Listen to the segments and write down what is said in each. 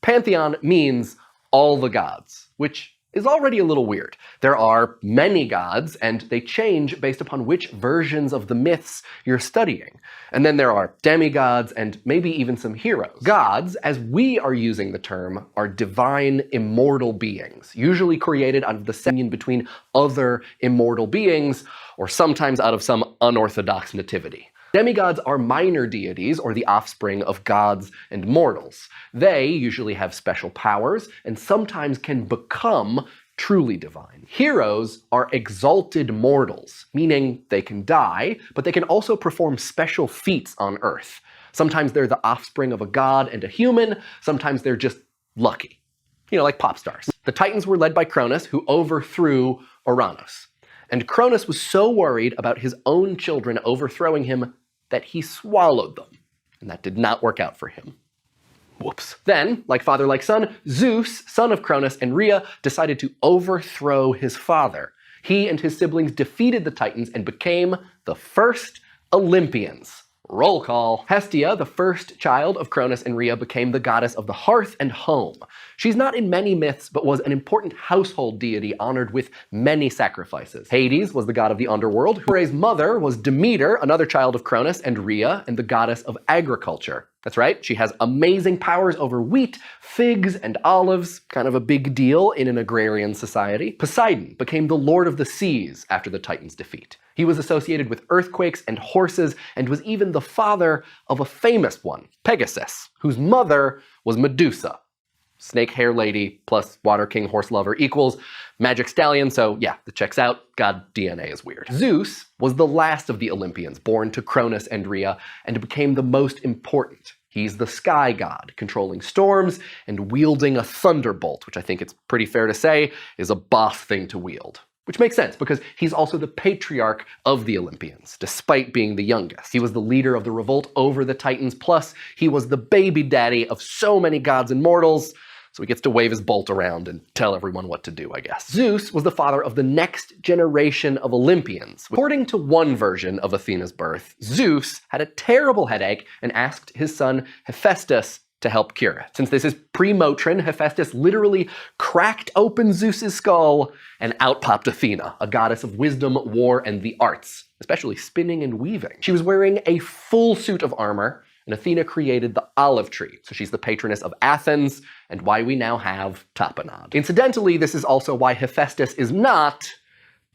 Pantheon means all the gods, which is already a little weird. There are many gods, and they change based upon which versions of the myths you're studying. And then there are demigods and maybe even some heroes. Gods, as we are using the term, are divine immortal beings, usually created out of the union between other immortal beings, or sometimes out of some unorthodox nativity. Demigods are minor deities, or the offspring of gods and mortals. They usually have special powers, and sometimes can become truly divine. Heroes are exalted mortals, meaning they can die, but they can also perform special feats on Earth. Sometimes they're the offspring of a god and a human, sometimes they're just lucky. You know, like pop stars. The Titans were led by Cronus, who overthrew Uranus. And Cronus was so worried about his own children overthrowing him that he swallowed them, and that did not work out for him. Whoops. Then, like father like son, Zeus, son of Cronus and Rhea, decided to overthrow his father. He and his siblings defeated the Titans and became the first Olympians. Roll call. Hestia, the first child of Cronus and Rhea, became the goddess of the hearth and home. She's not in many myths, but was an important household deity honored with many sacrifices. Hades was the god of the underworld. Hore's mother was Demeter, another child of Cronus and Rhea, and the goddess of agriculture. That's right, she has amazing powers over wheat, figs, and olives, kind of a big deal in an agrarian society. Poseidon became the lord of the seas after the Titans' defeat. He was associated with earthquakes and horses, and was even the father of a famous one, Pegasus, whose mother was Medusa. Snake hair lady plus water king horse lover equals magic stallion, so yeah, that checks out. God DNA is weird. Zeus was the last of the Olympians born to Cronus and Rhea, and became the most important. He's the sky god, controlling storms and wielding a thunderbolt, which I think it's pretty fair to say is a boss thing to wield. Which makes sense, because he's also the patriarch of the Olympians, despite being the youngest. He was the leader of the revolt over the Titans, plus he was the baby daddy of so many gods and mortals, so he gets to wave his bolt around and tell everyone what to do, I guess. Zeus was the father of the next generation of Olympians. According to one version of Athena's birth, Zeus had a terrible headache and asked his son Hephaestus to help cure it. Since this is pre-Motrin, Hephaestus literally cracked open Zeus's skull, and out popped Athena, a goddess of wisdom, war, and the arts, especially spinning and weaving. She was wearing a full suit of armor, and Athena created the olive tree, so she's the patroness of Athens, and why we now have tapenade. Incidentally, this is also why Hephaestus is not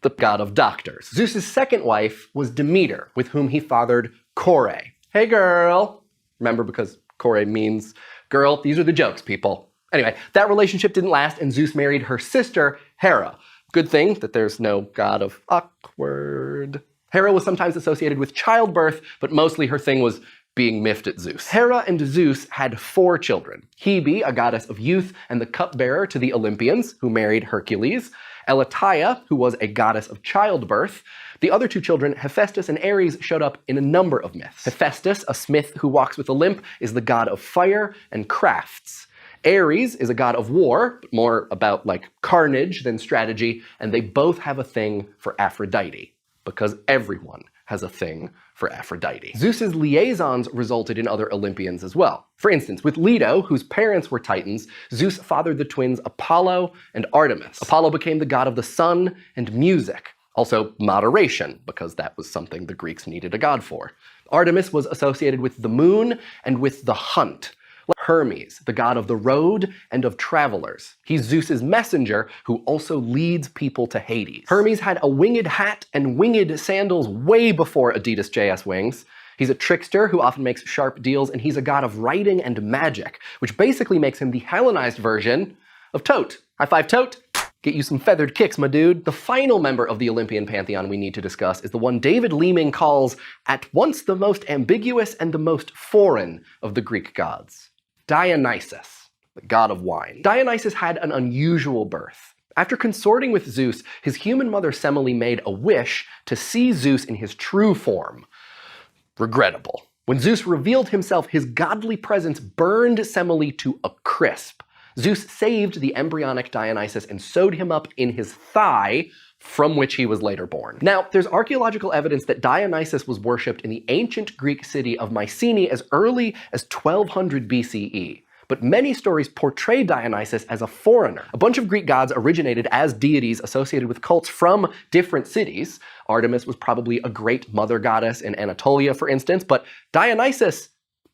the god of doctors. Zeus's second wife was Demeter, with whom he fathered Kore. Hey girl! Remember, because Kore means girl. These are the jokes, people. Anyway, that relationship didn't last, and Zeus married her sister, Hera. Good thing that there's no god of awkward. Hera was sometimes associated with childbirth, but mostly her thing was being miffed at Zeus. Hera and Zeus had 4 children. Hebe, a goddess of youth and the cupbearer to the Olympians, who married Hercules. Elatia, who was a goddess of childbirth. The other 2 children, Hephaestus and Ares, showed up in a number of myths. Hephaestus, a smith who walks with a limp, is the god of fire and crafts. Ares is a god of war, but more about like carnage than strategy, and they both have a thing for Aphrodite, because everyone has a thing for Aphrodite. Zeus's liaisons resulted in other Olympians as well. For instance, with Leto, whose parents were Titans, Zeus fathered the twins Apollo and Artemis. Apollo became the god of the sun and music, also moderation, because that was something the Greeks needed a god for. Artemis was associated with the moon and with the hunt. Hermes, the god of the road and of travelers. He's Zeus's messenger, who also leads people to Hades. Hermes had a winged hat and winged sandals way before Adidas JS wings. He's a trickster who often makes sharp deals, and he's a god of writing and magic, which basically makes him the Hellenized version of Tote. High five, Tote! Get you some feathered kicks, my dude. The final member of the Olympian pantheon we need to discuss is the one David Leeming calls at once the most ambiguous and the most foreign of the Greek gods. Dionysus, the god of wine. Dionysus had an unusual birth. After consorting with Zeus, his human mother Semele made a wish to see Zeus in his true form. Regrettable. When Zeus revealed himself, his godly presence burned Semele to a crisp. Zeus saved the embryonic Dionysus and sewed him up in his thigh, from which he was later born. Now, there's archaeological evidence that Dionysus was worshipped in the ancient Greek city of Mycenae as early as 1200 BCE. but many stories portray Dionysus as a foreigner. A bunch of Greek gods originated as deities associated with cults from different cities. Artemis was probably a great mother goddess in Anatolia, for instance, but Dionysus,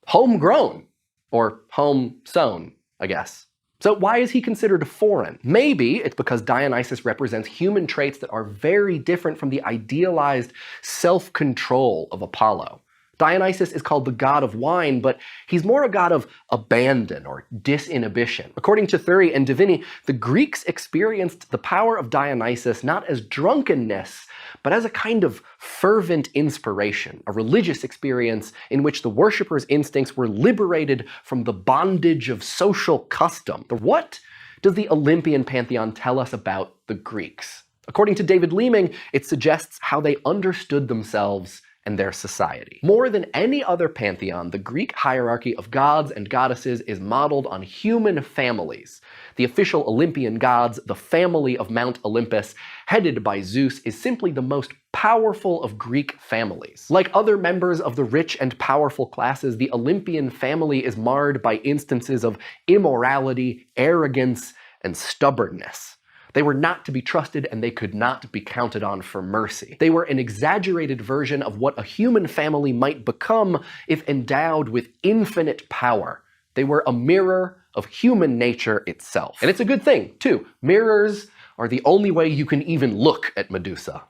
homegrown, or home-sown, I guess. So why is he considered foreign? Maybe it's because Dionysus represents human traits that are very different from the idealized self-control of Apollo. Dionysus is called the god of wine, but he's more a god of abandon or disinhibition. According to Thury and Divini, the Greeks experienced the power of Dionysus not as drunkenness, but as a kind of fervent inspiration, a religious experience in which the worshippers' instincts were liberated from the bondage of social custom. What does the Olympian pantheon tell us about the Greeks? According to David Leeming, it suggests how they understood themselves and their society. More than any other pantheon, the Greek hierarchy of gods and goddesses is modeled on human families. The official Olympian gods, the family of Mount Olympus, headed by Zeus, is simply the most powerful of Greek families. Like other members of the rich and powerful classes, the Olympian family is marred by instances of immorality, arrogance, and stubbornness. They were not to be trusted, and they could not be counted on for mercy. They were an exaggerated version of what a human family might become if endowed with infinite power. They were a mirror of human nature itself. And it's a good thing, too. Mirrors are the only way you can even look at Medusa.